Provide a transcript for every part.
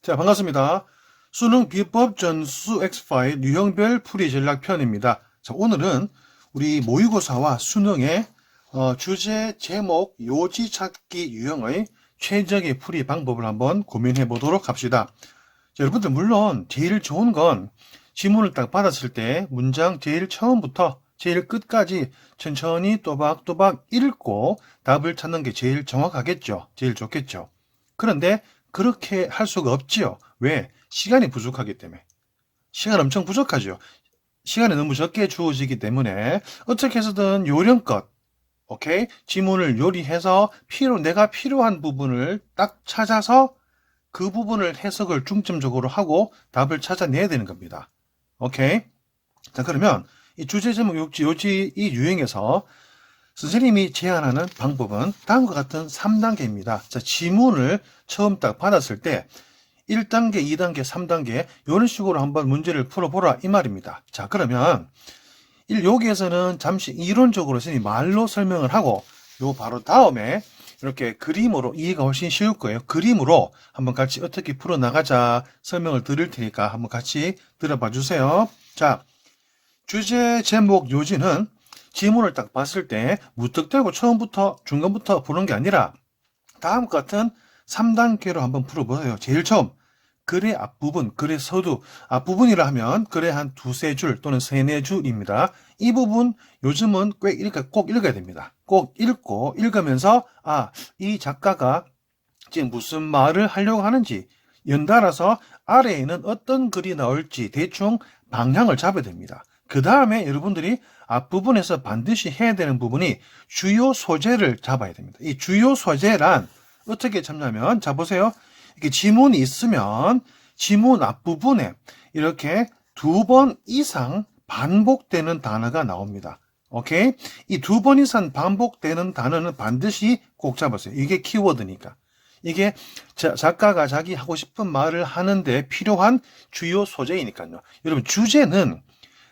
자, 반갑습니다. 수능 비법 전수 X 파일 유형별 풀이 전략 편입니다. 자, 오늘은 우리 모의고사와 수능의 주제, 제목, 요지 찾기 유형의 최적의 풀이 방법을 한번 고민해 보도록 합시다. 자, 여러분들 물론 제일 좋은 건 지문을 딱 받았을 때 문장 제일 처음부터 제일 끝까지 천천히 또박또박 읽고 답을 찾는 게 제일 정확하겠죠. 제일 좋겠죠. 그런데 그렇게 할 수가 없지요. 왜? 시간이 부족하기 때문에. 시간 엄청 부족하죠. 시간이 너무 적게 주어지기 때문에 어떻게 해서든 요령껏 오케이? 지문을 요리해서 내가 필요한 부분을 딱 찾아서 그 부분을 해석을 중점적으로 하고 답을 찾아내야 되는 겁니다. 오케이? 자, 그러면 이 주제, 제목, 요지 이 유형에서 선생님이 제안하는 방법은 다음과 같은 3단계입니다. 자, 지문을 처음 딱 받았을 때 1단계, 2단계, 3단계 이런 식으로 한번 문제를 풀어보라 이 말입니다. 자, 그러면 여기에서는 잠시 이론적으로 선생님이 말로 설명을 하고 요 바로 다음에 이렇게 그림으로 이해가 훨씬 쉬울 거예요. 그림으로 한번 같이 어떻게 풀어나가자 설명을 드릴 테니까 한번 같이 들어봐 주세요. 자, 주제, 제목, 요지는 지문을 딱 봤을 때 무턱대고 처음부터 중간부터 보는 게 아니라 다음과 같은 3단계로 한번 풀어보세요. 제일 처음 글의 앞부분, 글의 서두 앞부분이라 하면 글의 한 두세 줄 또는 세네 줄입니다. 이 부분 요즘은 꼭 읽어야 됩니다. 꼭 읽고 읽으면서 이 작가가 지금 무슨 말을 하려고 하는지 연달아서 아래에 있는 어떤 글이 나올지 대충 방향을 잡아야 됩니다. 그 다음에 여러분들이 앞부분에서 반드시 해야 되는 부분이 주요 소재를 잡아야 됩니다. 이 주요 소재란 어떻게 잡냐면, 자, 보세요. 이렇게 지문이 있으면 지문 앞부분에 이렇게 2번 이상 반복되는 단어가 나옵니다. 오케이? 이 2번 이상 반복되는 단어는 반드시 꼭 잡았어요. 이게 키워드니까. 이게 작가가 자기 하고 싶은 말을 하는데 필요한 주요 소재이니까요. 여러분, 주제는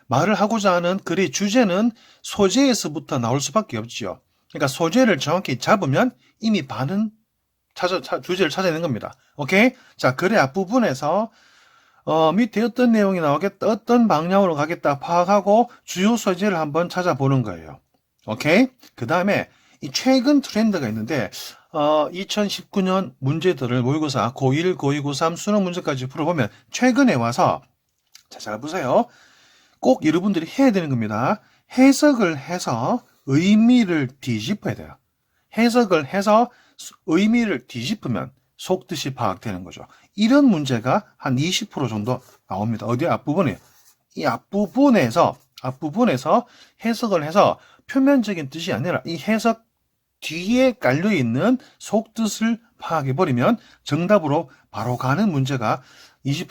말을 하고자 하는 글의 주제는 소재에서부터 나올 수밖에 없지요. 그러니까 소재를 정확히 잡으면 이미 반은 주제를 찾아내는 겁니다. 오케이? 자, 글의 앞부분에서 밑에 어떤 내용이 나오겠다, 어떤 방향으로 가겠다 파악하고 주요 소재를 한번 찾아보는 거예요. 오케이? 그 다음에 이 최근 트렌드가 있는데 2019년 문제들을 모의고사 고1, 고2, 고3 수능 문제까지 풀어보면 최근에 와서 자, 잘 보세요. 꼭 여러분들이 해야 되는 겁니다. 해석을 해서 의미를 뒤집어야 돼요. 해석을 해서 의미를 뒤집으면 속뜻이 파악되는 거죠. 이런 문제가 한 20% 정도 나옵니다. 어디 앞부분에? 이 앞부분에서 해석을 해서 표면적인 뜻이 아니라 이 해석 뒤에 깔려있는 속뜻을 파악해버리면 정답으로 바로 가는 문제가 20%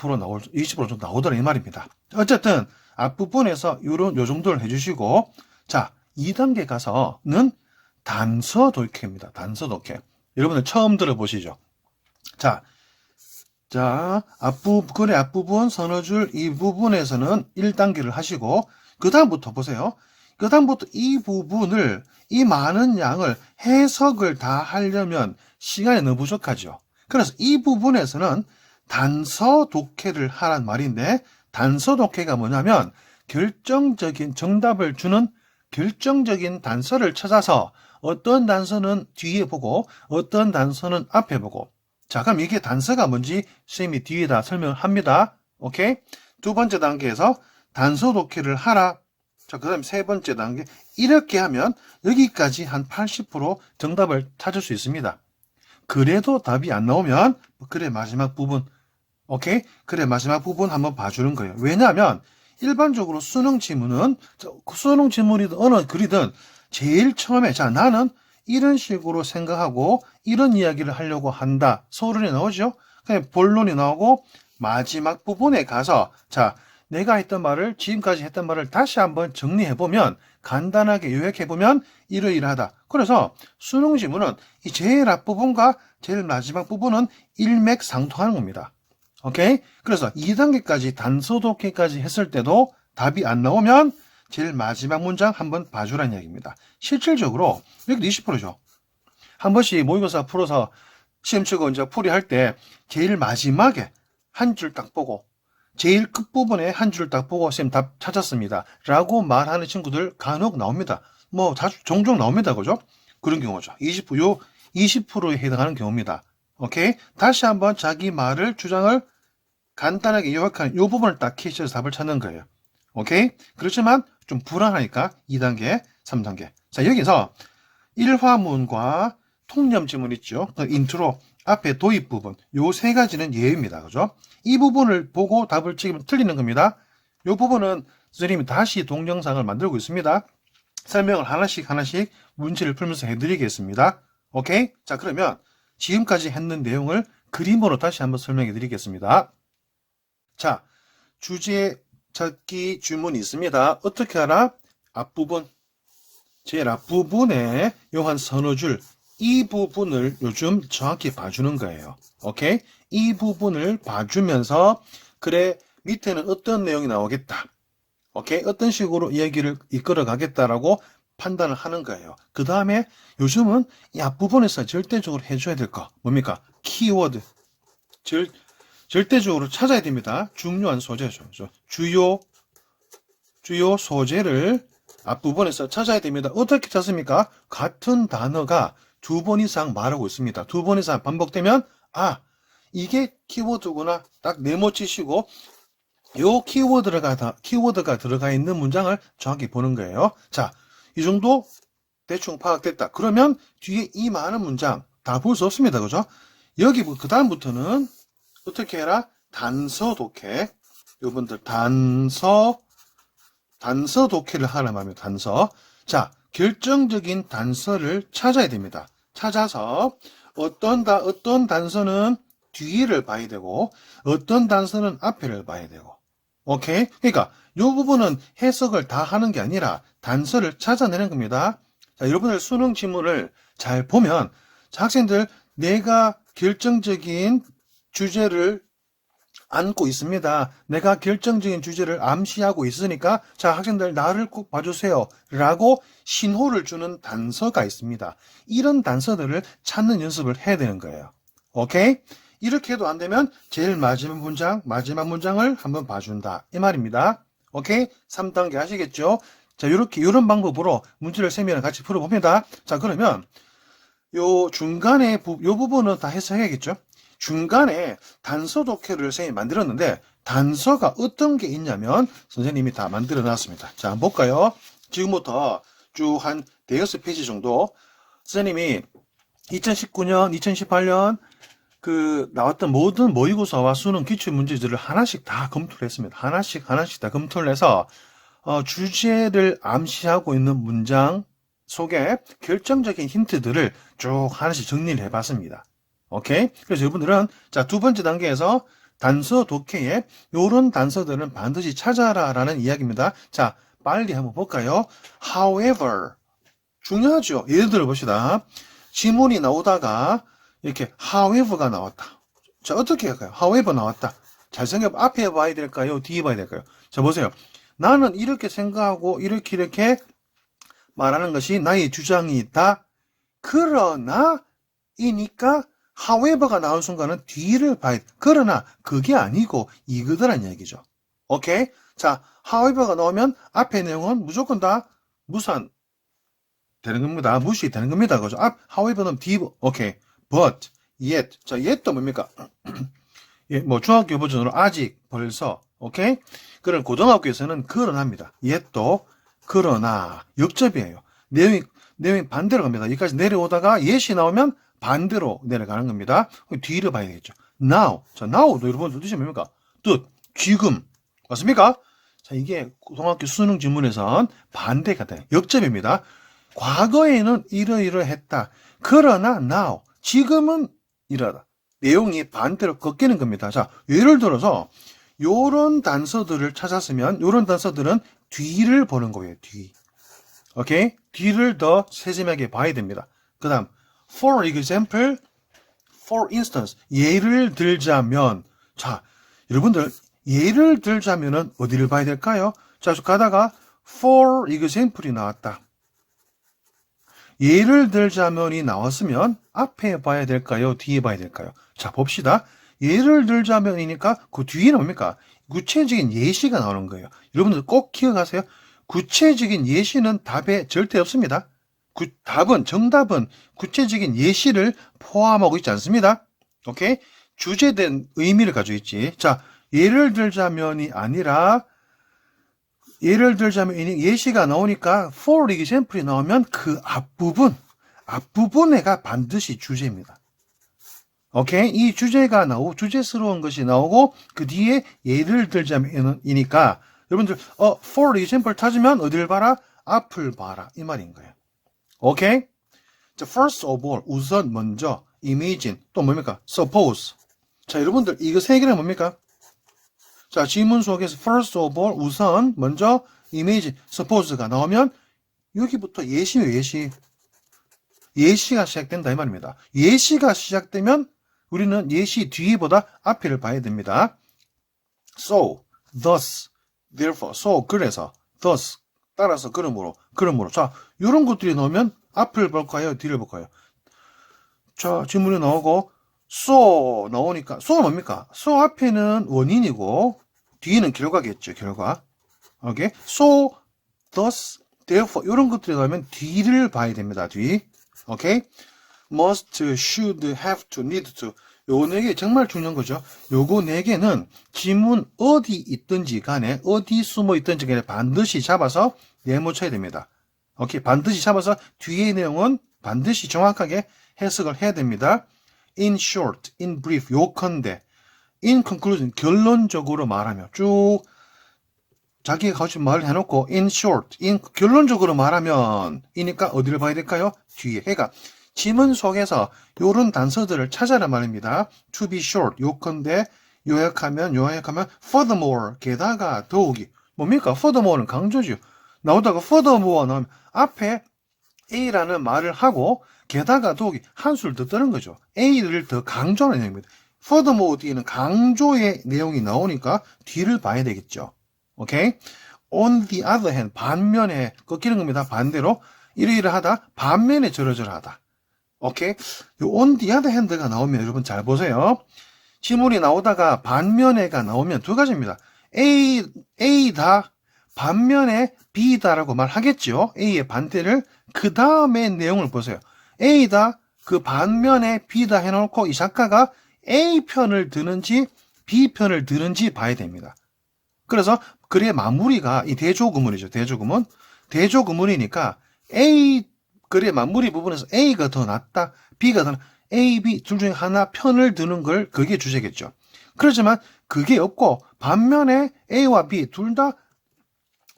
정도 나오더라 이 말입니다. 어쨌든 앞부분에서 요 정도를 해주시고, 자, 2단계 가서는 단서 독해입니다. 단서 독해. 여러분들 처음 들어보시죠? 자, 글의 앞부분 서너 줄 이 부분에서는 1단계를 하시고, 그 다음부터 보세요. 그 다음부터 이 부분을, 이 많은 양을 해석을 다 하려면 시간이 너무 부족하죠. 그래서 이 부분에서는 단서 독해를 하란 말인데, 단서 독해가 뭐냐면 결정적인 정답을 주는 결정적인 단서를 찾아서 어떤 단서는 뒤에 보고 어떤 단서는 앞에 보고, 자, 그럼 이게 단서가 뭔지 선생님이 뒤에다 설명을 합니다. 오케이? 두 번째 단계에서 단서 독해를 하라. 자, 그 다음에 세 번째 단계. 이렇게 하면 여기까지 한 80% 정답을 찾을 수 있습니다. 그래도 답이 안 나오면 글의 마지막 부분, 오케이? 글의 마지막 부분 한번 봐주는 거예요. 왜냐하면 일반적으로 수능 지문이든 어느 글이든 제일 처음에, 자, 나는 이런 식으로 생각하고 이런 이야기를 하려고 한다. 서론이 나오죠? 그냥 본론이 나오고 마지막 부분에 가서, 자, 내가 했던 말을, 지금까지 했던 말을 다시 한번 정리해보면, 간단하게 요약해보면 이러이러하다. 그래서 수능 지문은 이 제일 앞부분과 제일 마지막 부분은 일맥상통하는 겁니다. 오케이? 그래서 2단계까지 단서 독해까지 했을 때도 답이 안 나오면 제일 마지막 문장 한번 봐주라는 이야기입니다. 실질적으로 여기도 20%죠. 한 번씩 모의고사 풀어서 시험 치고 이제 풀이할 때 제일 마지막에 한 줄 딱 보고 제일 끝부분에 한 줄 딱 보고 쌤 답 찾았습니다 라고 말하는 친구들 간혹 나옵니다. 뭐 자주 종종 나옵니다. 그죠? 그런 경우죠. 20%에 해당하는 경우입니다. 오케이? 다시 한번 자기 말을 주장을 간단하게 요약하는 이 부분을 딱 캐치해서 답을 찾는 거예요. 오케이? 그렇지만 좀 불안하니까 2단계, 3단계. 자, 여기서 일화문과 통념 지문 있죠? 그 인트로, 앞에 도입 부분. 요 세 가지는 예입니다. 그죠? 이 부분을 보고 답을 찍으면 틀리는 겁니다. 요 부분은 선생님이 다시 동영상을 만들고 있습니다. 설명을 하나씩 문제를 풀면서 해드리겠습니다. 오케이? 자, 그러면 지금까지 했는 내용을 그림으로 다시 한번 설명해 드리겠습니다. 자, 주제 찾기 주문이 있습니다. 어떻게 알아? 앞부분, 제일 앞부분에 요 한 서너 줄, 이 부분을 요즘 정확히 봐주는 거예요. 오케이? 이 부분을 봐주면서 그래, 밑에는 어떤 내용이 나오겠다. 오케이? 어떤 식으로 이야기를 이끌어 가겠다라고 판단을 하는 거예요. 그 다음에 요즘은 이 앞부분에서 절대적으로 해줘야 될 거 뭡니까? 키워드. 절대적으로 찾아야 됩니다. 중요한 소재죠. 주요 소재를 앞부분에서 찾아야 됩니다. 어떻게 찾습니까? 같은 단어가 2번 이상 말하고 있습니다. 2번 이상 반복되면 아, 이게 키워드구나. 딱 메모치시고 요 키워드가 들어가 있는 문장을 정확히 보는 거예요. 자, 이 정도 대충 파악됐다. 그러면 뒤에 이 많은 문장 다 볼 수 없습니다. 그죠? 여기 그 다음부터는 어떻게 해라? 단서 독해. 여러분들 단서 독해를 하려면 합니다. 단서. 자, 결정적인 단서를 찾아야 됩니다. 찾아서 어떤 단서는 뒤를 봐야 되고 어떤 단서는 앞에를 봐야 되고. 오케이? 그러니까 이 부분은 해석을 다 하는 게 아니라 단서를 찾아내는 겁니다. 자, 여러분들 수능 지문을 잘 보면 자, 학생들 내가 결정적인 주제를 안고 있습니다. 내가 결정적인 주제를 암시하고 있으니까 자, 학생들 나를 꼭 봐주세요 라고 신호를 주는 단서가 있습니다. 이런 단서들을 찾는 연습을 해야 되는 거예요. 오케이? 이렇게 해도 안 되면 제일 마지막 문장을 한번 봐준다 이 말입니다. 오케이? 3단계 아시겠죠? 자, 이런 방법으로 문제를 세미랑 같이 풀어봅니다. 자, 그러면 요 중간에 요 부분은 다 해석해야겠죠? 중간에 단서 독해를 선생님이 만들었는데 단서가 어떤 게 있냐면 선생님이 다 만들어 놨습니다. 자, 한번 볼까요? 지금부터 쭉 한 대여섯 페이지 정도 선생님이 2019년, 2018년 그 나왔던 모든 모의고사와 수능 기출문제들을 하나씩 다 검토를 했습니다. 하나씩 다 검토를 해서 주제를 암시하고 있는 문장 속에 결정적인 힌트들을 쭉 하나씩 정리를 해봤습니다. 오케이? 그래서 여러분들은 자, 두 번째 단계에서 단서 독해에 이런 단서들은 반드시 찾아라 라는 이야기입니다. 자, 빨리 한번 볼까요? However, 중요하죠. 예를 들어 봅시다. 지문이 나오다가 이렇게 however가 나왔다. 자, 어떻게 할까요? however 나왔다. 잘 생각해. 앞에 봐야 될까요? 뒤에 봐야 될까요? 자, 보세요. 나는 이렇게 생각하고 이렇게 말하는 것이 나의 주장이다. 그러나 이니까 however가 나온 순간은 뒤를 봐야 돼. 그러나 그게 아니고 이거더란 얘기죠. 오케이? 자, however가 나오면 앞에 내용은 무조건 다 무산 되는 겁니다. 무시 되는 겁니다. 그죠? however는 뒤, 오케이. but, yet. 자, yet도 뭡니까? 예, 뭐 중학교 버전으로 아직, 벌써. 오케이? 그런 고등학교에서는 그러나입니다. yet도 그러나 역접이에요. 내용이 반대로 갑니다. 여기까지 내려오다가 yet이 나오면 반대로 내려가는 겁니다. 뒤를 봐야 되겠죠. now. 자, now도 여러분 뜻이 뭡니까? 뜻, 지금. 맞습니까? 자, 이게 고등학교 수능 지문에선 반대가 돼요. 역접입니다. 과거에는 이러이러했다. 그러나 now. 지금은 이러다. 내용이 반대로 꺾이는 겁니다. 자, 예를 들어서 요런 단서들을 찾았으면 요런 단서들은 뒤를 보는 거예요. 뒤. 오케이? 뒤를 더 세심하게 봐야 됩니다. 그 다음 for example, for instance. 예를 들자면 자, 여러분들 예를 들자면은 어디를 봐야 될까요? 자, 가다가 for example이 나왔다. 예를 들자면이 나왔으면 앞에 봐야 될까요? 뒤에 봐야 될까요? 자, 봅시다. 예를 들자면이니까 그 뒤에는 뭡니까? 구체적인 예시가 나오는 거예요. 여러분들 꼭 기억하세요. 구체적인 예시는 답에 절대 없습니다. 정답은 구체적인 예시를 포함하고 있지 않습니다. 오케이? 주제된 의미를 가지고 있지. 자, 예를 들자면이 아니라, 예를 들자면 예시가 나오니까 for example이 나오면 그 앞부분에가 반드시 주제입니다. 오케이? 이 주제가 주제스러운 것이 나오고, 그 뒤에 예를 들자면이니까, 여러분들, for example 찾으면 어딜 봐라? 앞을 봐라. 이 말인 거예요. 오케이? 자, first of all, 우선, 먼저, imagine, 또 뭡니까? suppose. 자, 여러분들, 이거 세 개는 뭡니까? 자, 지문 속에서 first of all, 우선, 먼저, imagine, suppose가 나오면, 여기부터 예시예요, 예시. 예시가 시작된다, 이 말입니다. 예시가 시작되면, 우리는 예시 뒤보다 앞에를 봐야 됩니다. So, thus, therefore, so, 그래서, thus, 따라서, 그러므로. 자, 이런 것들이 나오면 앞을 볼까요? 뒤를 볼까요? 자, 질문이 나오고, so 나오니까, so는 뭡니까? so 앞에는 원인이고, 뒤에는 결과겠죠, 결과. 오케이? so, thus, therefore, 이런 것들이 나오면 뒤를 봐야 됩니다, 뒤. 오케이? must, should, have to, need to. 요 네 개 정말 중요한 거죠. 요거 네 개는 지문 어디 있든지 간에, 어디 숨어 있든지 간에 반드시 잡아서 메모쳐야 됩니다. 오케이? 반드시 잡아서 뒤의 내용은 반드시 정확하게 해석을 해야 됩니다. in short, in brief, 요컨대. in conclusion, 결론적으로 말하며 쭉 자기가 가지고 말을 해놓고 in short, 결론적으로 말하면 이니까 어디를 봐야 될까요? 뒤에. 그러니까 지문 속에서 요런 단서들을 찾아라 말입니다. to be short, 요컨대 요약하면 furthermore, 게다가 더욱이. 뭡니까? furthermore는 강조죠. 나오다가 furthermore 나오면 앞에 A라는 말을 하고 게다가 더욱이 한술 더 뜨는 거죠. A를 더 강조하는 내용입니다. furthermore 뒤에는 강조의 내용이 나오니까 뒤를 봐야 되겠죠. 오케이? on the other hand, 반면에 꺾이는 겁니다. 반대로 이러이러하다, 반면에 저러저러하다. 오케이? 요 on the other hand가 나오면 여러분 잘 보세요. 지문이 나오다가 반면에가 나오면 두 가지입니다. A다, 반면에 B다라고 말하겠죠. A의 반대를 그 다음에 내용을 보세요. A다, 그 반면에 B다 해놓고 이 작가가 A 편을 드는지 B 편을 드는지 봐야 됩니다. 그래서 글의 마무리가 이 대조구문이죠. 대조구문이니까 글의 마무리 부분에서 A가 더 낫다, B가 더 낫다, A, B 둘 중에 하나 편을 드는 걸 그게 주제겠죠. 그렇지만 그게 없고 반면에 A와 B 둘 다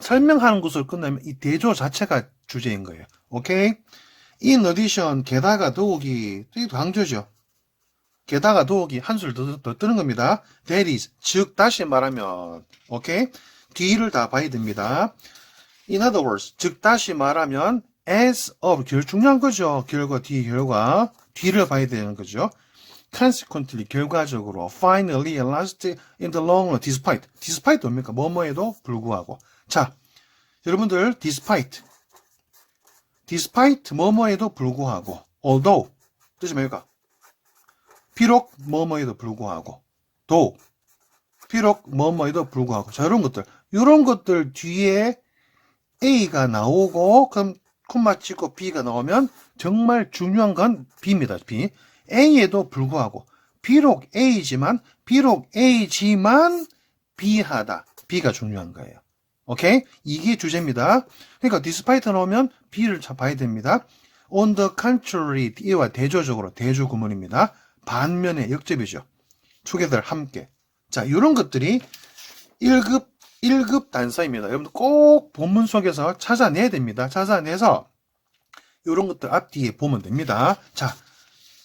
설명하는 것으로 끝나면 이 대조 자체가 주제인 거예요. 오케이? In addition, 게다가 더욱이, 이게 강조죠. 게다가 더욱이 한술 더 뜨는 겁니다. That is, 즉 다시 말하면, 오케이? 뒤를 다 봐야 됩니다. In other words, 즉 다시 말하면 as of, 중요한 거죠. 결과, 뒤를 봐야 되는 거죠. Consequently, 결과적으로, finally, at last, in the long run, despite 뭡니까? 뭐뭐에도 불구하고. 자, 여러분들, despite 뭐뭐에도 불구하고, although, 뜻이 뭡니까? 비록 뭐뭐에도 불구하고, 비록 뭐뭐에도 불구하고. 자, 이런 것들 뒤에 A가 나오고, 그럼 콤마 찍고 B가 나오면 정말 중요한 건 B입니다. B. A에도 불구하고, 비록 A지만 B하다. B가 중요한 거예요. 오케이? 이게 주제입니다. 그러니까 despite 나오면 B를 봐야 됩니다. on the contrary, 이와 대조적으로, 대조구문입니다. 반면에 역접이죠. together, 함께. 자, 이런 것들이 1급 단서입니다. 여러분들 꼭 본문 속에서 찾아내야 됩니다. 찾아내서 이런 것들 앞뒤에 보면 됩니다. 자,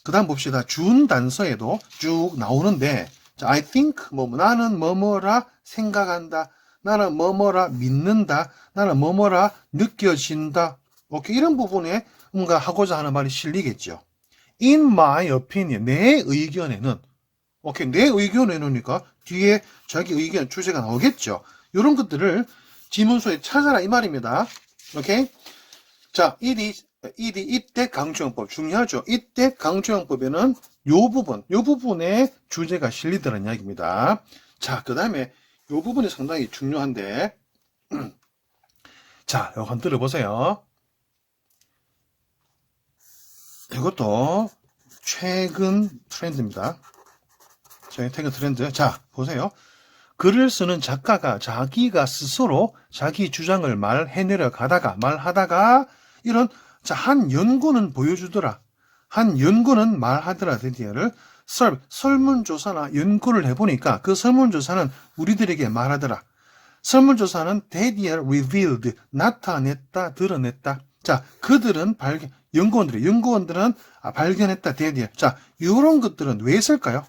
그 다음 봅시다. 준 단서에도 쭉 나오는데, 자, I think, 나는 뭐뭐라 생각한다. 나는 뭐뭐라 믿는다. 나는 뭐뭐라 느껴진다. 오케이, 이런 부분에 뭔가 하고자 하는 말이 실리겠죠. In my opinion, 내 의견에는, 오케이, 내 의견에는니까 뒤에 자기 의견 주제가 나오겠죠. 이런 것들을 지문서에 찾아라 이 말입니다. 오케이? 자, 이때 강조형법 중요하죠. 이때 강조형법에는 요 부분에 주제가 실리더라는 이야기입니다. 자, 그 다음에 요 부분이 상당히 중요한데, 자, 요거 한번 들어보세요. 이것도 최근 트렌드입니다. 최근 트렌드. 자, 보세요. 글을 쓰는 작가가 자기가 스스로 자기 주장을 말하다가 이런, 자, 한 연구는 보여주더라. 한 연구는 말하더라. 데디어를 설문조사나 연구를 해보니까 그 설문조사는 우리들에게 말하더라. 설문조사는 데디어 revealed, 나타냈다, 드러냈다. 자, 그들은 연구원들은 발견했다, 데디어. 자, 이런 것들은 왜 쓸까요?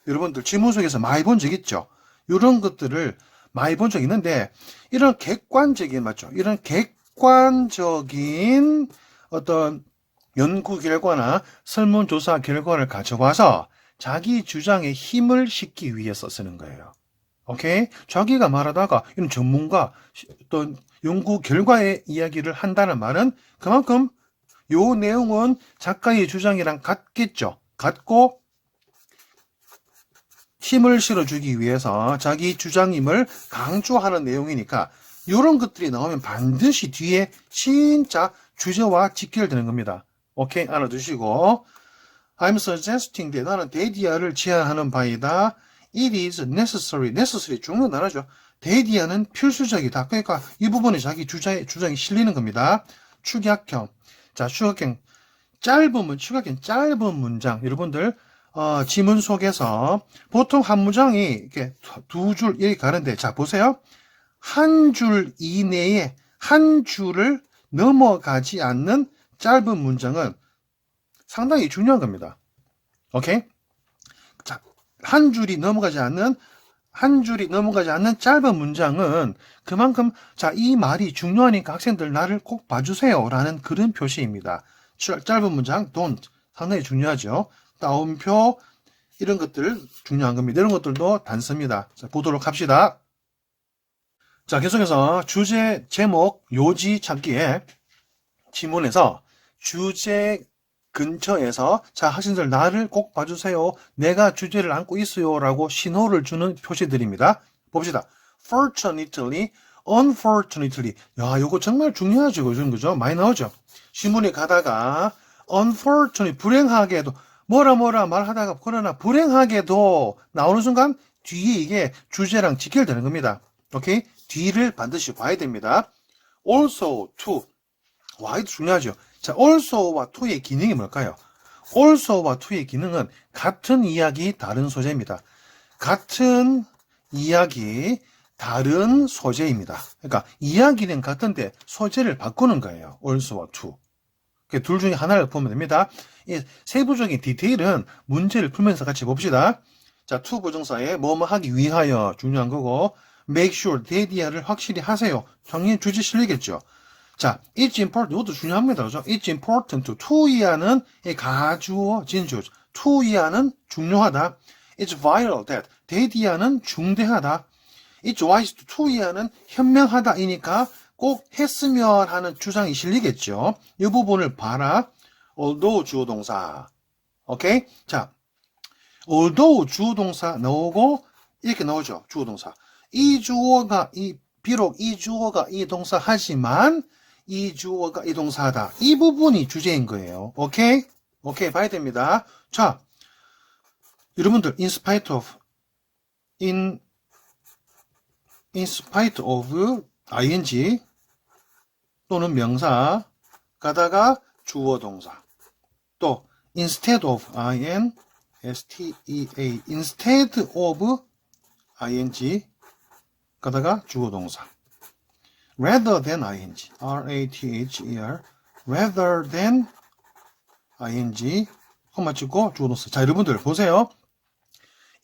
여러분들 지문 속에서 많이 본 적 있죠? 이런 것들을 많이 본 적 있는데, 이런 객관적인, 맞죠? 이런 객관적인 어떤 연구 결과나 설문조사 결과를 가져와서 자기 주장에 힘을 싣기 위해서 쓰는 거예요. 오케이? 자기가 말하다가 이런 전문가 또 연구 결과의 이야기를 한다는 말은 그만큼 요 내용은 작가의 주장이랑 같겠죠. 같고 힘을 실어주기 위해서 자기 주장임을 강조하는 내용이니까 이런 것들이 나오면 반드시 뒤에 진짜 주제와 직결되는 겁니다. 오케이? 알아두시고, I'm suggesting that, 나는 데디아를 제안하는 바이다. It is necessary 중요한 단어죠. 데디아는 필수적이다. 그러니까 이 부분에 자기 주장이 실리는 겁니다. 축약형. 자, 축약형 짧은 문장. 여러분들 지문 속에서 보통 한 문장이 이렇게 두 줄 이렇게 가는데, 자, 보세요. 한 줄 이내에 한 줄을 넘어가지 않는 짧은 문장은 상당히 중요한 겁니다. 오케이? 자, 한 줄이 넘어가지 않는 짧은 문장은 그만큼, 자, 이 말이 중요하니까 학생들 나를 꼭 봐주세요 라는 그런 표시입니다. 짧은 문장, don't, 상당히 중요하죠. 따옴표, 이런 것들 중요한 겁니다. 이런 것들도 단서입니다. 자, 보도록 합시다. 자, 계속해서 주제, 제목, 요지 찾기에 지문에서 주제 근처에서, 자, 학생들 나를 꼭 봐주세요. 내가 주제를 안고 있어요 라고 신호를 주는 표시들입니다. 봅시다. Fortunately, unfortunately. 야, 요거 정말 중요하죠. 그죠? 많이 나오죠. 신문에 가다가 unfortunately, 불행하게도 뭐라 말하다가 그러나 불행하게도 나오는 순간 뒤에 이게 주제랑 직결되는 겁니다. 오케이? 뒤를 반드시 봐야 됩니다. Also, to. 와, 이도 중요하죠. 자, also와 to의 기능이 뭘까요? also와 to의 기능은 같은 이야기, 다른 소재입니다. 같은 이야기, 다른 소재입니다. 그러니까 이야기는 같은데 소재를 바꾸는 거예요. also와 to. 둘 중에 하나를 보면 됩니다. 이 세부적인 디테일은 문제를 풀면서 같이 봅시다. 자, to 부정사에 뭐뭐 하기 위하여 중요한 거고, make sure, 데디아를 확실히 하세요. 당연히 주제 실리겠죠. 자, it's important, 이것도 중요합니다. 그죠? It's important to 이하는 가주어, 진주. to 이하는 중요하다. It's vital that, 데디아는 중대하다. It's wise to 이하는 현명하다. 이니까 꼭 했으면 하는 주장이 실리겠죠. 이 부분을 봐라. although 주어 동사. 오케이? 자, although 주어 동사 나오고 이렇게 나오죠. 주어 동사. 비록 이 주어가 이 동사 하지만 이 주어가 이 동사다. 이 부분이 주제인 거예요. 오케이? 오케이, 봐야 됩니다. 자, 여러분들 in spite of ing 또는 명사 가다가 주어 동사, 또 instead of instead of ing 가다가 주어 동사, rather than ing, rather than ing, 콤마 찍고 주어 동사. 자, 여러분들 보세요.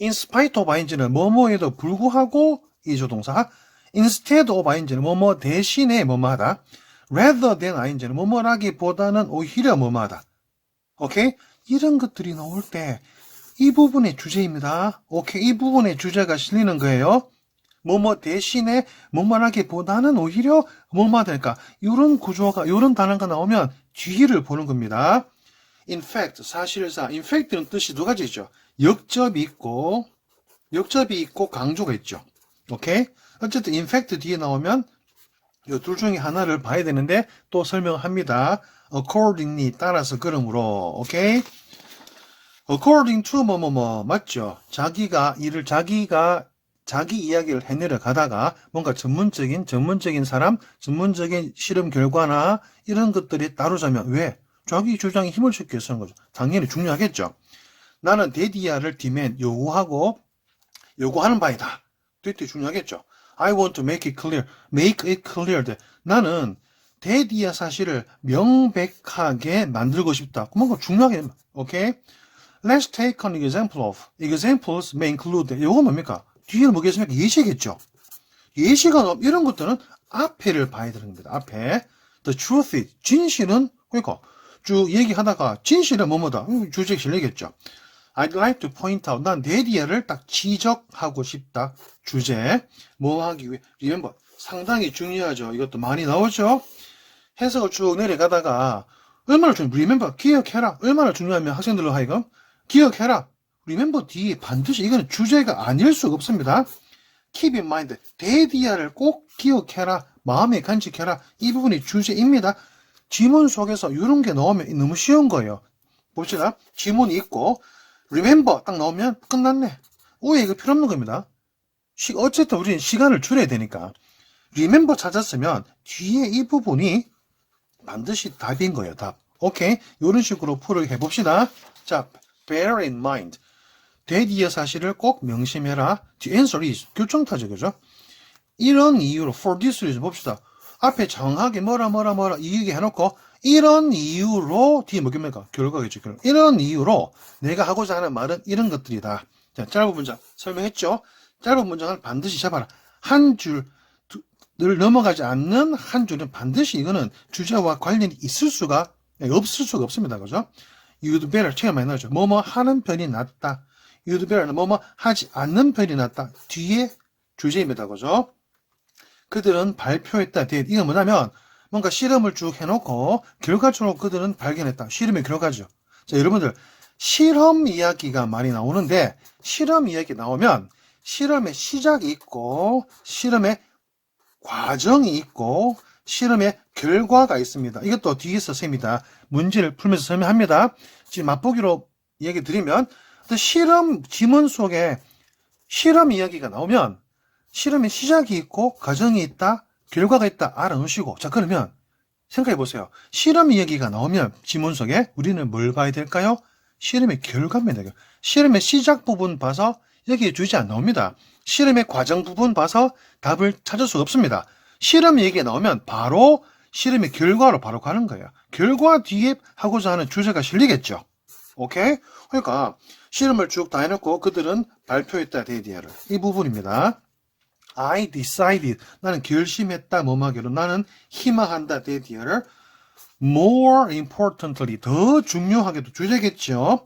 in spite of ing는 뭐뭐에도 불구하고 이 조동사, instead of ing는 뭐뭐 대신에 뭐뭐 하다, rather than ing는 뭐뭐라기보다는 오히려 뭐뭐 하다. 오케이? 이런 것들이 나올 때 이 부분의 주제입니다. 오케이? 이 부분의 주제가 실리는 거예요. 뭐뭐 대신에 뭐뭐라기보다는 오히려 뭐뭐 하다. 그러니까 이런 구조가, 이런 단어가 나오면 뒤를 보는 겁니다. in fact, 사실상, in fact는 뜻이 두 가지죠. 역접이 있고 강조가 있죠. 오케이? 어쨌든 in fact 뒤에 나오면 이 둘 중에 하나를 봐야 되는데 또 설명합니다. accordingly 따라서 그러므로 오케이? according to 맞죠? 자기 이야기를 해내려 가다가 뭔가 전문적인 사람, 전문적인 실험 결과나 이런 것들이 따르자면 왜? 자기 주장에 힘을 싣기 위해서 하는 거죠. 당연히 중요하겠죠. 나는 데디아를 요구하는 바이다. 되게 중요하겠죠. I want to make it clear. 나는 데디아 사실을 명백하게 만들고 싶다. 뭔가 중요하게, 오케이? Let's take an example of. Examples may include. 이거 뭡니까? 뒤에는 뭐겠습니까? 예시겠죠. 예시가 이런 것들은 앞에를 봐야 되는 겁니다. 앞에. The truth is. 진실은, 그러니까 쭉 얘기하다가 진실은 뭐뭐다. 주제에 실리겠죠. I'd like to point out. 난 데디아를 딱 지적하고 싶다. 주제. 뭐 하기 위해. remember. 상당히 중요하죠. 이것도 많이 나오죠. 해석을 쭉 내려가다가 얼마나 remember. 기억해라. 얼마나 중요하면 학생들로 하여금 기억해라. remember 뒤에 반드시 이거는 주제가 아닐 수가 없습니다. keep in mind. 데디아를 꼭 기억해라. 마음에 간직해라. 이 부분이 주제입니다. 지문 속에서 이런 게 나오면 너무 쉬운 거예요. 봅시다. 지문이 있고 remember 딱 나오면 끝났네. 오해 이거 필요 없는 겁니다. 어쨌든 우리는 시간을 줄여야 되니까 remember 찾았으면 뒤에 이 부분이 반드시 답인 거예요. 답. 오케이. 이런 식으로 풀을 해봅시다. 자, bear in mind. 데디아 사실을 꼭 명심해라. The answer is 교정타죠. 그죠? 이런 이유로 for this reason 봅시다. 앞에 정확하게 뭐라 이 얘기 해놓고 이런 이유로 뒤에 뭐겠습니까? 결과겠죠. 이런 이유로 내가 하고자 하는 말은 이런 것들이다. 자, 짧은 문장 설명했죠? 짧은 문장을 반드시 잡아라. 한 줄을 넘어가지 않는 한 줄은 반드시 이거는 주제와 관련이 없을 수가 없습니다. 그죠? You'd better 체가 많이 나오죠. 뭐뭐 하는 편이 낫다. You'd better는 뭐뭐 하지 않는 편이 낫다. 뒤에 주제입니다. 그죠? 그들은 발표했다. 이건 뭐냐면 뭔가 실험을 쭉 해놓고 결과적으로 그들은 발견했다. 실험의 결과죠. 자, 여러분들 실험 이야기가 많이 나오는데 실험 이야기 나오면 실험의 시작이 있고 실험의 과정이 있고 실험의 결과가 있습니다. 이것도 뒤에서 쌤이다. 문제를 풀면서 설명합니다. 지금 맛보기로 얘기 드리면 실험 지문 속에 실험 이야기가 나오면 실험의 시작이 있고 과정이 있다, 결과가 있다 알아놓으시고 자 그러면 생각해 보세요. 실험 이야기가 나오면 지문 속에 우리는 뭘 봐야 될까요? 실험의 결과입니다. 실험의 시작 부분 봐서 여기에 주지 안 나옵니다. 실험의 과정 부분 봐서 답을 찾을 수 없습니다. 실험 얘기가 나오면 바로 실험의 결과로 바로 가는 거예요. 결과 뒤에 하고자 하는 주제가 실리겠죠. 오케이? 그러니까 실험을 쭉 다 해놓고 그들은 발표했다 데디아를 이 부분입니다. I decided 나는 결심했다 뭐뭐하기로 나는 희망한다 데디아를 more importantly 더 중요하게도 주제겠죠.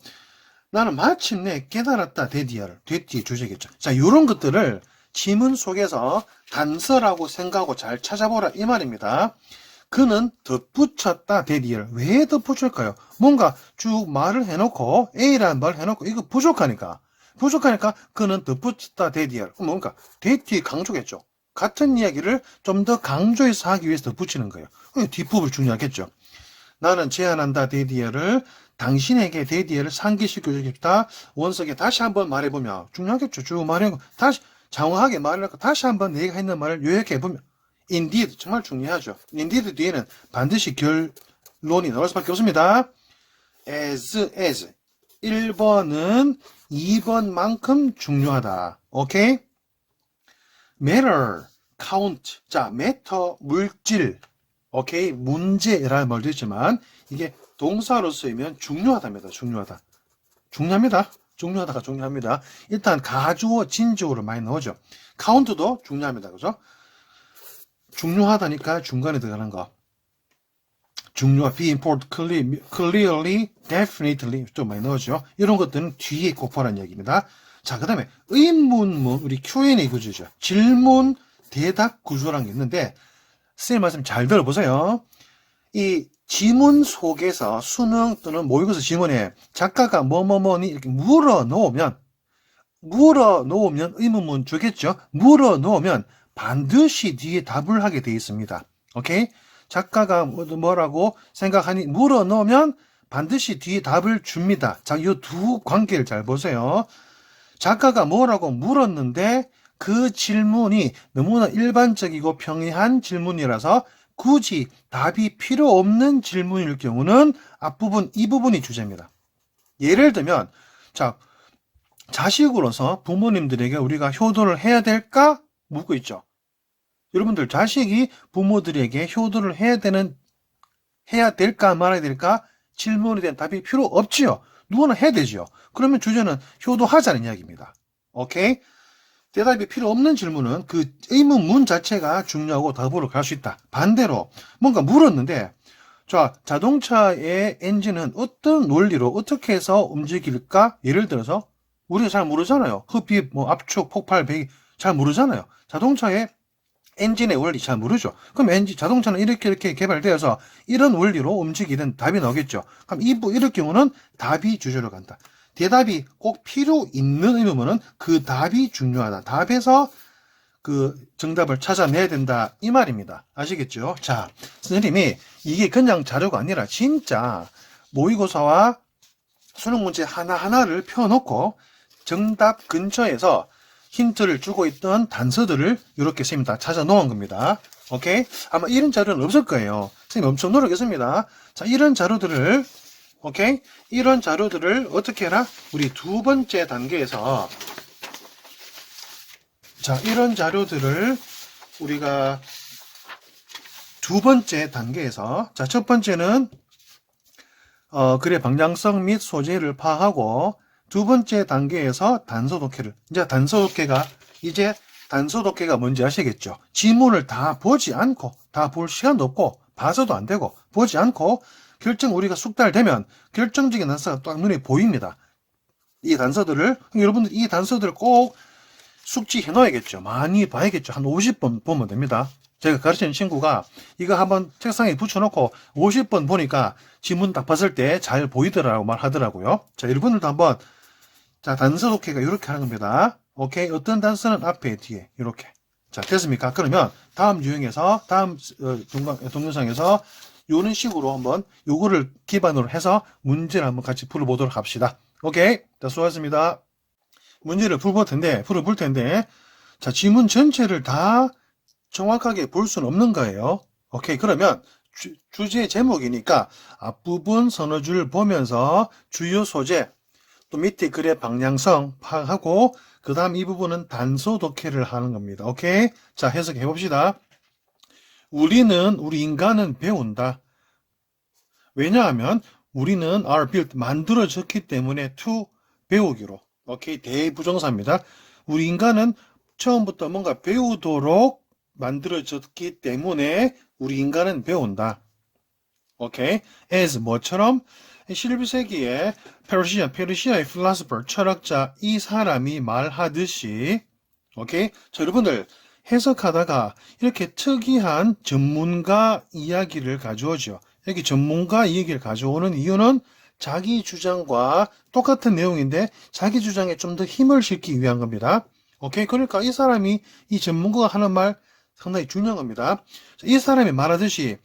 나는 마침내 깨달았다 데디아를 뒤에 주제겠죠. 자 이런 것들을 지문 속에서 단서라고 생각하고 잘 찾아보라 이 말입니다. 그는 덧붙였다 데디아를 왜 덧붙일까요? 뭔가 쭉 말을 해놓고 A라는 말을 해놓고 이거 부족하니까 그는 덧붙였다 데디아를 뭔가 뒤에 강조겠죠. 같은 이야기를 좀 더 강조해서 하기 위해서 덧붙이는 거예요. 뒷부분이 중요하겠죠. 나는 제안한다 데디아를 당신에게 데디아를 상기시켜주고 싶다. 원석에 다시 한번 말해보면 중요하겠죠. 쭉 말해보면 다시 장황하게 말해놓고 다시 한번 내가 했는 말을 요약해보면 indeed 정말 중요하죠. indeed 뒤에는 반드시 결론이 나올 수밖에 없습니다. as 1번은 2번만큼 중요하다. 오케이? matter, count. 자, matter, 물질. 오케이? 문제라는 말도 있지만 이게 동사로 쓰이면 중요하답니다. 중요합니다. 중요하다가 중요합니다. 일단 가주어 진주어로 많이 나오죠. count도 중요합니다. 그죠? 중요하다니까 중간에 들어가는 거. be important, clearly, definitely 좀 많이 나오죠. 이런 것들은 뒤에 곱하라는 얘기입니다. 자, 그 다음에 의문문, 우리 Q&A 구조죠. 질문, 대답 구조라는 게 있는데, 선생님 말씀 잘 들어보세요. 이 지문 속에서 수능 또는 모의고사 지문에 작가가 뭐뭐뭐니 이렇게 물어 놓으면 의문문 주겠죠. 물어 놓으면 반드시 뒤에 답을 하게 되어 있습니다. 오케이? 작가가 뭐라고 생각하니 물어 놓으면 반드시 뒤에 답을 줍니다. 자, 이 두 관계를 잘 보세요. 작가가 뭐라고 물었는데 그 질문이 너무나 일반적이고 평이한 질문이라서 굳이 답이 필요 없는 질문일 경우는 앞부분, 이 부분이 주제입니다. 예를 들면, 자, 자식으로서 부모님들에게 우리가 효도를 해야 될까? 묻고 있죠. 여러분들, 자식이 부모들에게 효도를 해야 될까 말아야 될까? 질문에 대한 답이 필요 없지요. 누구나 해야 되지요. 그러면 주제는 효도하자는 이야기입니다. 오케이? 대답이 필요 없는 질문은 그 의문문 자체가 중요하고 답으로 갈 수 있다. 반대로 뭔가 물었는데, 자, 자동차의 엔진은 어떤 논리로 어떻게 해서 움직일까? 예를 들어서 우리가 잘 모르잖아요. 흡입, 압축, 폭발, 배기 잘 모르잖아요. 자동차의 엔진의 원리 잘 모르죠. 그럼 자동차는 이렇게 개발되어서 이런 원리로 움직이는 답이 나오겠죠. 그럼 이럴 경우는 답이 주제로 간다. 대답이 꼭 필요 있는 의문문은 그 답이 중요하다. 답에서 그 정답을 찾아내야 된다. 이 말입니다. 아시겠죠? 자, 선생님이 이게 그냥 자료가 아니라 진짜 모의고사와 수능 문제 하나하나를 펴놓고 정답 근처에서 힌트를 주고 있던 단서들을 이렇게 쌤이 다 찾아 놓은 겁니다. 오케이? 아마 이런 자료는 없을 거예요. 선생님 엄청 노력했습니다. 자, 이런 자료들을 오케이? 이런 자료들을 어떻게 해라? 우리 두 번째 단계에서 자, 이런 자료들을 우리가 두 번째 단계에서 자, 첫 번째는 글의 방향성 및 소재를 파악하고 두 번째 단계에서 단서 독해를 이제 단서 독해가 뭔지 아시겠죠? 지문을 다 보지 않고 다 볼 시간도 없고 봐서도 안 되고 보지 않고 우리가 숙달되면 결정적인 단서가 딱 눈에 보입니다. 이 단서들을 여러분들 이 단서들을 꼭 숙지해 놓아야겠죠. 많이 봐야겠죠. 한 50번 보면 됩니다. 제가 가르치는 친구가 이거 한번 책상에 붙여놓고 50번 보니까 지문 딱 봤을 때 잘 보이더라고 말하더라고요. 자, 여러분들도 한번 자, 단서 독해가 이렇게 하는 겁니다. 오케이? 어떤 단서는 앞에, 뒤에 이렇게. 자, 됐습니까? 그러면 다음 유형에서 다음 동영상에서 이런 식으로 한번 요거를 기반으로 해서 문제를 한번 같이 풀어보도록 합시다. 오케이? 자, 수고하셨습니다. 문제를 풀어볼 텐데, 자, 지문 전체를 다 정확하게 볼 수는 없는 거예요. 오케이? 그러면 주제 제목이니까 앞부분 서너 줄 보면서 주요 소재, 또 밑에 글의 방향성 파악하고 그 다음 이 부분은 단서 독해를 하는 겁니다. 오케이? 자, 해석해 봅시다. 우리 인간은 배운다. 왜냐하면 우리는 are built, 만들어졌기 때문에 to, 배우기로. 오케이? 대부정사입니다. 우리 인간은 처음부터 뭔가 배우도록 만들어졌기 때문에 우리 인간은 배운다. 오케이? as 뭐처럼? 11세기에 페르시아의 philosopher, 철학자 이 사람이 말하듯이 오케이? 자, 여러분들 해석하다가 이렇게 특이한 전문가 이야기를 가져오죠. 여기 전문가 이야기를 가져오는 이유는 자기 주장과 똑같은 내용인데 자기 주장에 좀 더 힘을 실기 위한 겁니다. 오케이? 그러니까 이 사람이 이 전문가가 하는 말 상당히 중요한 겁니다. 이 사람이 말하듯이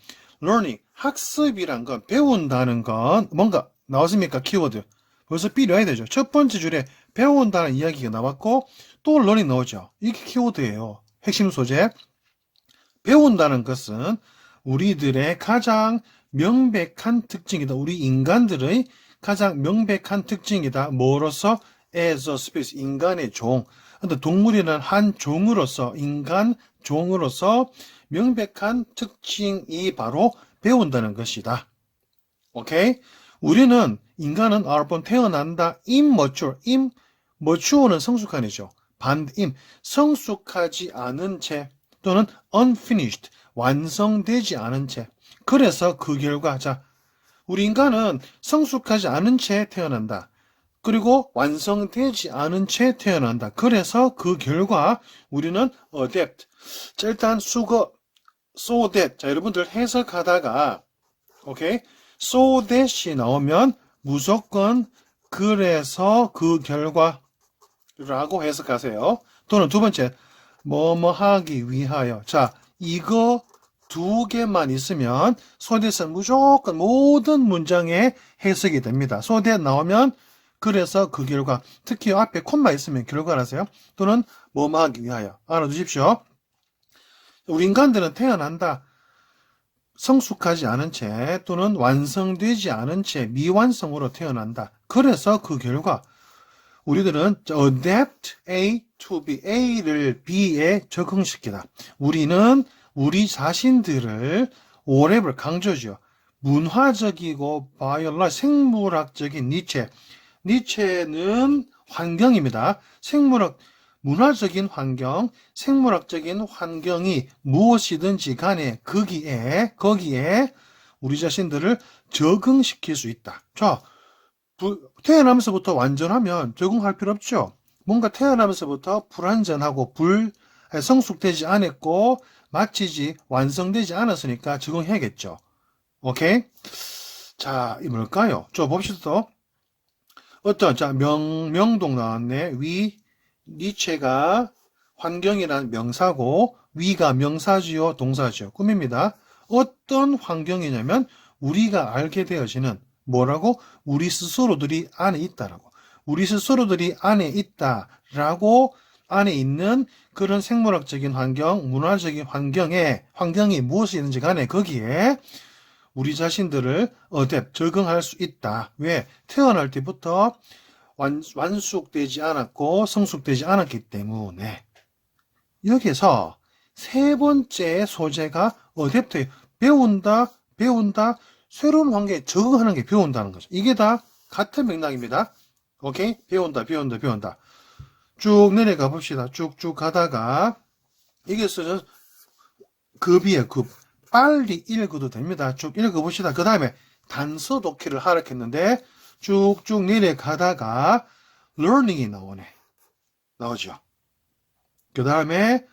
learning, 학습이란 건 배운다는 건 뭔가 나왔습니까? 키워드. 벌써 필요해야 되죠. 첫 번째 줄에 배운다는 이야기가 나왔고 또 learning 나오죠. 이게 키워드예요. 핵심 소재. 배운다는 것은 우리들의 가장 명백한 특징이다. 우리 인간들의 가장 명백한 특징이다. 뭐로서? as a species, 인간의 종. 근데 동물이란 한 종으로서, 인간 종으로서 명백한 특징이 바로 배운다는 것이다. 오케이? 우리는, 인간은 are born, 태어난다. immature, mature는 성숙한이죠. 성숙하지 않은 채 또는 unfinished, 완성되지 않은 채. 그래서 그 결과, 자, 우리 인간은 성숙하지 않은 채 태어난다. 그리고 완성되지 않은 채 태어난다. 그래서 그 결과 우리는 adapt. 자, 일단 수거, so that. 자, 여러분들 해석하다가 오케이? so that이 나오면 무조건 그래서 그 결과라고 해석하세요. 또는 두 번째, 뭐뭐 하기 위하여. 자, 이거 두 개만 있으면 so that은 무조건 모든 문장에 해석이 됩니다. so that 나오면 그래서 그 결과. 특히 앞에 콤마 있으면 결과라세요. 또는 뭐뭐 하기 위하여. 알아두십시오. 우리 인간들은 태어난다. 성숙하지 않은 채 또는 완성되지 않은 채 미완성으로 태어난다. 그래서 그 결과 우리들은 adapt A to B, A를 B에 적응시키다. 우리는 우리 자신들을 whatever 강조죠. 문화적이고 바이올라 생물학적인 니체. 니체는 환경입니다. 문화적인 환경, 생물학적인 환경이 무엇이든지 간에 거기에 우리 자신들을 적응시킬 수 있다. 자, 태어나면서부터 완전하면 적응할 필요 없죠. 뭔가 태어나면서부터 불완전하고 성숙되지 않았고 완성되지 않았으니까 적응해야겠죠. 오케이? 자, 이 뭘까요? 저 봅시다. 자, 명동 나왔네. 니체가 환경이란 명사고 위가 명사지요, 동사지요. 꿈입니다. 어떤 환경이냐면 우리가 알게 되어지는 뭐라고? 우리 스스로들이 안에 있다라고. 우리 스스로들이 안에 있다라고 안에 있는 그런 생물학적인 환경, 문화적인 환경이 무엇이 있는지 간에 거기에 우리 자신들을 적응할 수 있다. 왜? 태어날 때부터 완숙되지 않았고 성숙되지 않았기 때문에. 여기서 세 번째 소재가 어댑트, 배운다, 새로운 환경에 적응하는 게 배운다는 거죠. 이게 다 같은 맥락입니다. 오케이? 배운다. 쭉 내려가 봅시다. 쭉쭉 가다가 이게 급이에요, 급. 빨리 읽어도 됩니다. 쭉 읽어봅시다. 그 다음에 단서 독해를 하락했는데 쭉쭉 내려가다가 learning이 나오죠. 그 다음에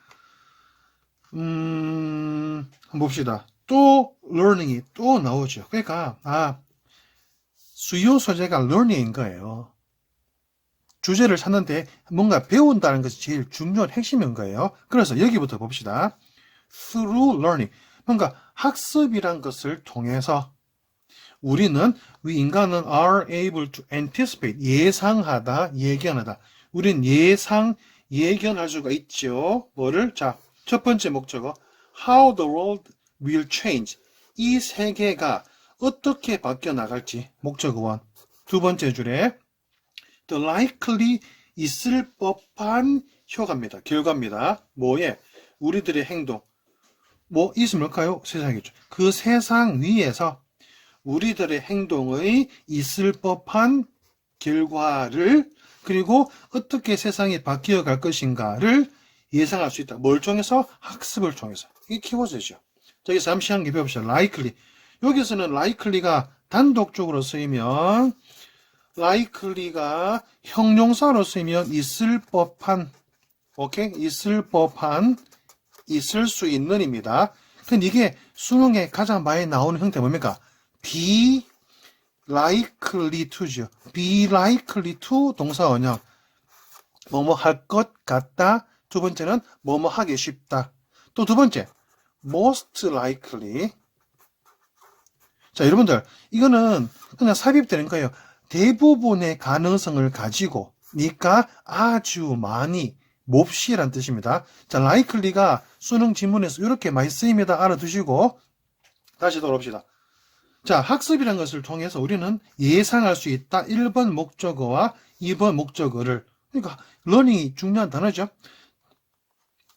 한번 봅시다. 또 learning이 또 나오죠. 그러니까 주요 소재가 learning인 거예요. 주제를 찾는데 뭔가 배운다는 것이 제일 중요한 핵심인 거예요. 그래서 여기부터 봅시다. through learning. 뭔가 학습이란 것을 통해서 우리는 인간은 are able to anticipate, 예상하다, 예견하다. 우린 예견할 수가 있죠. 뭐를? 자, 첫 번째 목적어 how the world will change. 이 세계가 어떻게 바뀌어 나갈지 목적어 1. 두 번째 줄에 the likely 있을 법한 결과입니다. 뭐에? 우리들의 행동. 있으면 뭘까요? 세상이죠. 그 세상 위에서 우리들의 행동의 있을 법한 결과를 그리고 어떻게 세상이 바뀌어 갈 것인가를 예상할 수 있다. 뭘 통해서? 학습을 통해서. 이게 키워드죠. 자, 여기서 잠시 한 개 배워봅시다. likely. 여기서는 likely가 단독적으로 쓰이면 likely가 형용사로 쓰이면 있을 법한, 오케이? 있을 수 있는입니다. 근데 이게 수능에 가장 많이 나오는 형태 뭡니까? be likely to죠. be likely to 동사 원형. 뭐뭐 할 것 같다. 두 번째는 뭐뭐 하기 쉽다. 또 두 번째, most likely. 자, 여러분들, 이거는 그냥 삽입되는 거예요. 대부분의 가능성을 가지고, 니까 아주 많이, 몹시란 뜻입니다. 자, likely가 수능 지문에서 이렇게 많이 쓰입니다. 알아두시고, 다시 돌아옵시다. 자, 학습이라는 것을 통해서 우리는 예상할 수 있다. 1번 목적어와 2번 목적어를. 그러니까 learning이 중요한 단어죠.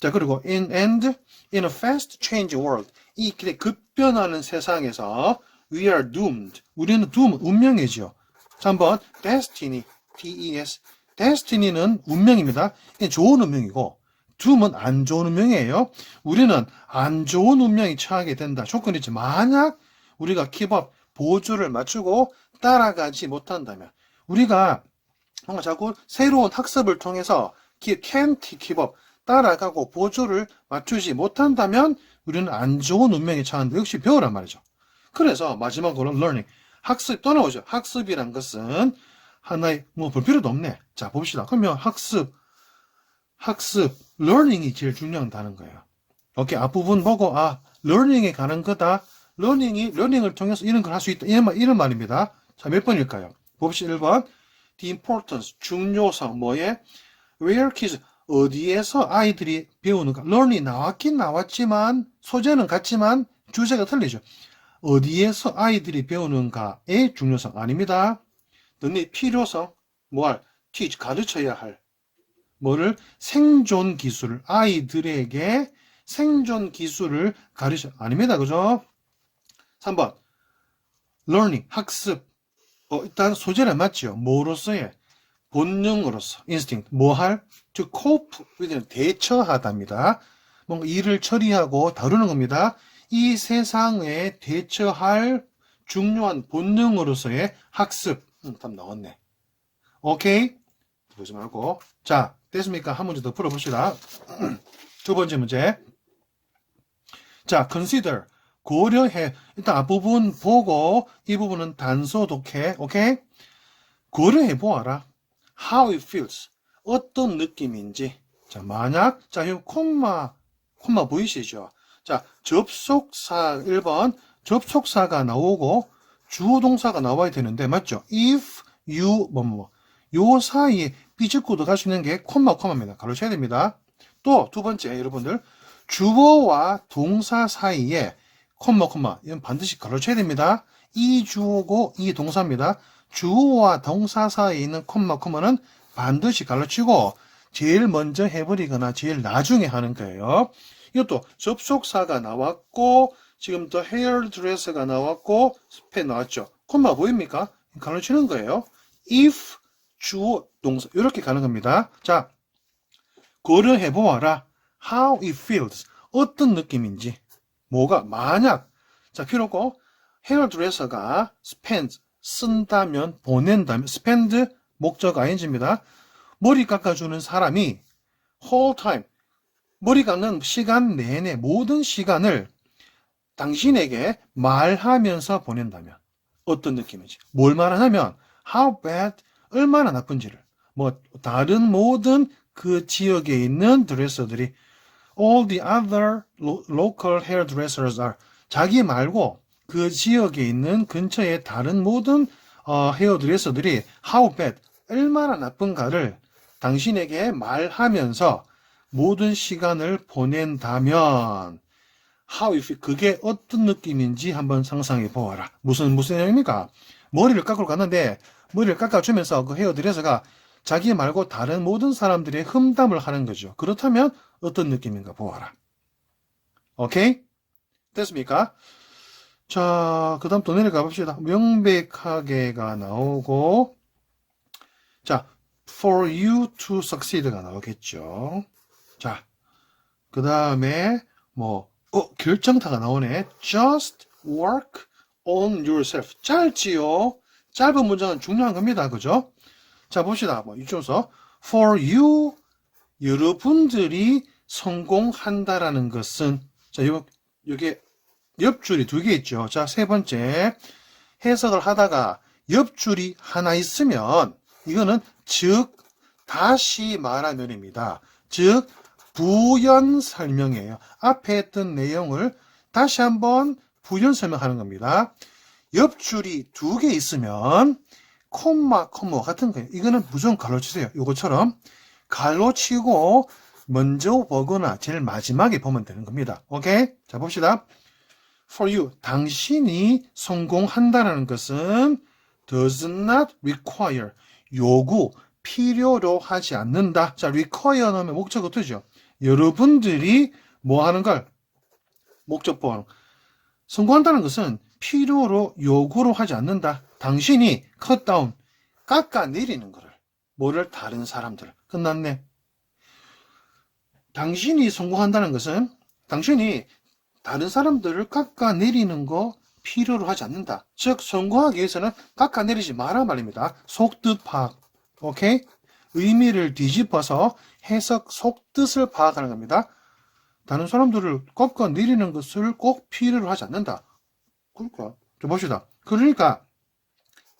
자, 그리고 in a fast changing world. 이 급변하는 세상에서 we are doomed. 우리는 운명이죠. 자, 한번 destiny, D-E-S. destiny는 운명입니다. 좋은 운명이고 doom은 안 좋은 운명이에요. 우리는 안 좋은 운명에 처하게 된다. 조건이지. 만약 우리가 킵업, 보조를 맞추고 따라가지 못한다면 우리가 뭔가 자꾸 새로운 학습을 통해서 can't 킵업, 따라가고 보조를 맞추지 못한다면 우리는 안 좋은 운명에 처한다. 역시 배우란 말이죠. 그래서 마지막으로 learning. 학습 또 나오죠. 학습이란 것은 하나의 뭐 볼 필요도 없네. 자, 봅시다. 그러면 학습, learning이 제일 중요하다는 거예요. 오케이. 앞부분 보고, learning에 가는 거다. learning을 통해서 이런 걸 할 수 있다. 이런 말입니다. 자, 몇 번일까요? 봅시다. 1번. The importance, 중요성, 뭐에? Where kids, 어디에서 아이들이 배우는가? learning이 나왔긴 나왔지만, 소재는 같지만, 주제가 틀리죠. 어디에서 아이들이 배우는가의 중요성 아닙니다. 너네 필요성, teach, 가르쳐야 할. 뭐를? 생존 기술을, 아이들에게 생존 기술을 가르쳐. 아닙니다. 그죠? 3번. learning, 학습. 일단 소재는 맞죠. 뭐로서의? 본능으로서. instinct. 뭐 할? to cope with, 대처하답니다. 뭔가 일을 처리하고 다루는 겁니다. 이 세상에 대처할 중요한 본능으로서의 학습. 답 나왔네. 오케이? 보지 말고. 자, 됐습니까? 한 문제 더 풀어봅시다. 두 번째 문제. 자, consider. 고려해. 일단 앞부분 보고 이 부분은 단서 독해. 오케이? 고려해 보아라. How it feels. 어떤 느낌인지. 자, 만약, 자, 이 콤마 보이시죠? 자, 접속사 1번. 접속사가 나오고 주어 동사가 나와야 되는데, 맞죠? If you, 요 사이에 삐집고도 갈 수 있는 게 콤마입니다. 가로쳐야 됩니다. 또 두 번째, 여러분들. 주어와 동사 사이에 콤마, 이건 반드시 가로쳐야 됩니다. 이 주어고 이 동사입니다. 주어와 동사 사이에 있는 콤마는 반드시 가로치고 제일 먼저 해버리거나 제일 나중에 하는 거예요. 이것도 접속사가 나왔고 지금 더 헤어드레서가 나왔고 스펜 나왔죠. 콤마 보입니까? 가로치는 거예요. if, 주어, 동사 이렇게 가는 겁니다. 자, 고려해 보아라. How it feels. 어떤 느낌인지. 뭐가 만약 자 필요고 헤어드레서가 spend 쓴다면 보낸다면 spend 목적 ing입니다. 머리 깎아주는 사람이 whole time 머리 깎는 시간 내내 모든 시간을 당신에게 말하면서 보낸다면 어떤 느낌인지. 뭘 말하냐면 how bad 얼마나 나쁜지를 다른 모든 그 지역에 있는 드레서들이 all the other local hairdressers are 자기 말고 그 지역에 있는 근처의 다른 모든 헤어드레서들이 how bad 얼마나 나쁜가를 당신에게 말하면서 모든 시간을 보낸다면 how you feel 그게 어떤 느낌인지 한번 상상해 보아라. 무슨 내용입니까? 머리를 깎으러 갔는데 머리를 깎아주면서 그 헤어드레서가 자기 말고 다른 모든 사람들의 흠담을 하는 거죠. 그렇다면 어떤 느낌인가 보아라. 오케이? 됐습니까? 자, 그 다음 또 내려가 봅시다. 명백하게가 나오고, 자, for you to succeed가 나오겠죠. 자, 그 다음에, 결정타가 나오네. just work on yourself. 짧지요? 짧은 문장은 중요한 겁니다. 그죠? 자, 봅시다. 이쪽에서, for you, 여러분들이 성공한다라는 것은, 자, 요게 옆줄이 두 개 있죠. 자, 세 번째. 해석을 하다가 옆줄이 하나 있으면 이거는 즉 다시 말하면입니다. 즉 부연 설명이에요. 앞에 했던 내용을 다시 한번 부연 설명하는 겁니다. 옆줄이 두 개 있으면 콤마 같은 거예요. 이거는 무조건 가로치세요. 이것처럼 가로치고 먼저 보거나 제일 마지막에 보면 되는 겁니다. 오케이? 자, 봅시다. For you, 당신이 성공한다는 것은 does not require, 필요로 하지 않는다. 자, require 넣으면 목적어 뜨죠. 여러분들이 뭐 하는 걸? 목적보호. 성공한다는 것은 필요로, 요구로 하지 않는다. 당신이 cut down, 깎아내리는 거를. 뭐를? 다른 사람들을. 끝났네. 당신이 성공한다는 것은 당신이 다른 사람들을 깎아내리는 거 필요로 하지 않는다. 즉 성공하기 위해서는 깎아내리지 마라 말입니다. 속뜻 파악. 오케이? 의미를 뒤집어서 해석 속뜻을 파악하는 겁니다. 다른 사람들을 깎아내리는 것을 꼭 필요로 하지 않는다. 그러니까 자, 봅시다. 그러니까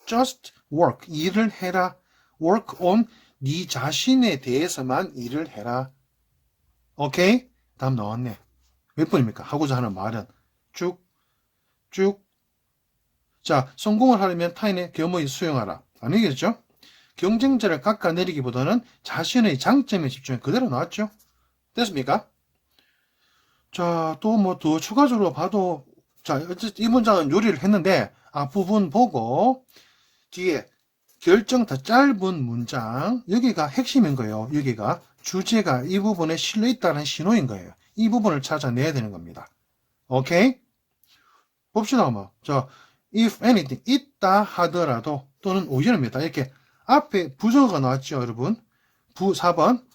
just work, 일을 해라. work on 네 자신에 대해서만 일을 해라. 오케이? 다음 나왔네. 몇 번입니까? 하고자 하는 말은 쭉. 자, 성공을 하려면 타인의 겸허히 수용하라. 아니겠죠? 경쟁자를 깎아내리기보다는 자신의 장점에 집중해. 그대로 나왔죠? 됐습니까? 자, 또 뭐 더 추가적으로 봐도, 자, 어쨌든 이 문장은 요리를 했는데, 앞부분 보고, 뒤에 결정 더 짧은 문장, 여기가 핵심인 거예요. 여기가 주제가 이 부분에 실려 있다는 신호인 거예요. 이 부분을 찾아내야 되는 겁니다. 오케이? 봅시다, 한번. 자, if anything, 있다 하더라도, 또는 오전입니다. 이렇게 앞에 부정어가 나왔죠, 여러분? 4번.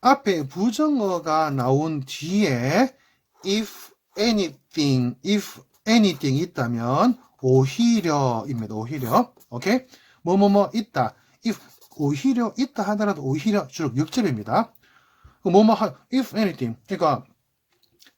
앞에 부정어가 나온 뒤에 if anything 있다면 오히려입니다. 오히려. 오케이? 뭐뭐뭐 있다. if 오히려 있다 하더라도 오히려 주로 역접입니다. if anything. 그러니까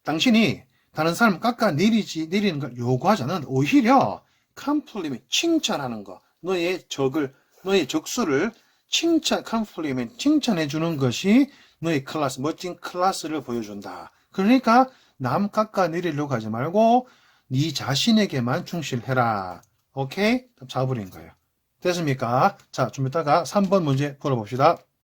당신이 다른 사람 내리는 걸 요구하지 않는다. 오히려 compliment 칭찬하는 거. 너의 적수를 compliment 칭찬해 주는 것이 너의 클래스, 멋진 클래스를 보여준다. 그러니까 남 깎아내리려고 하지 말고 네 자신에게만 충실해라. 오케이? 4번인 거예요. 됐습니까? 자, 좀 이따가 3번 문제 풀어봅시다.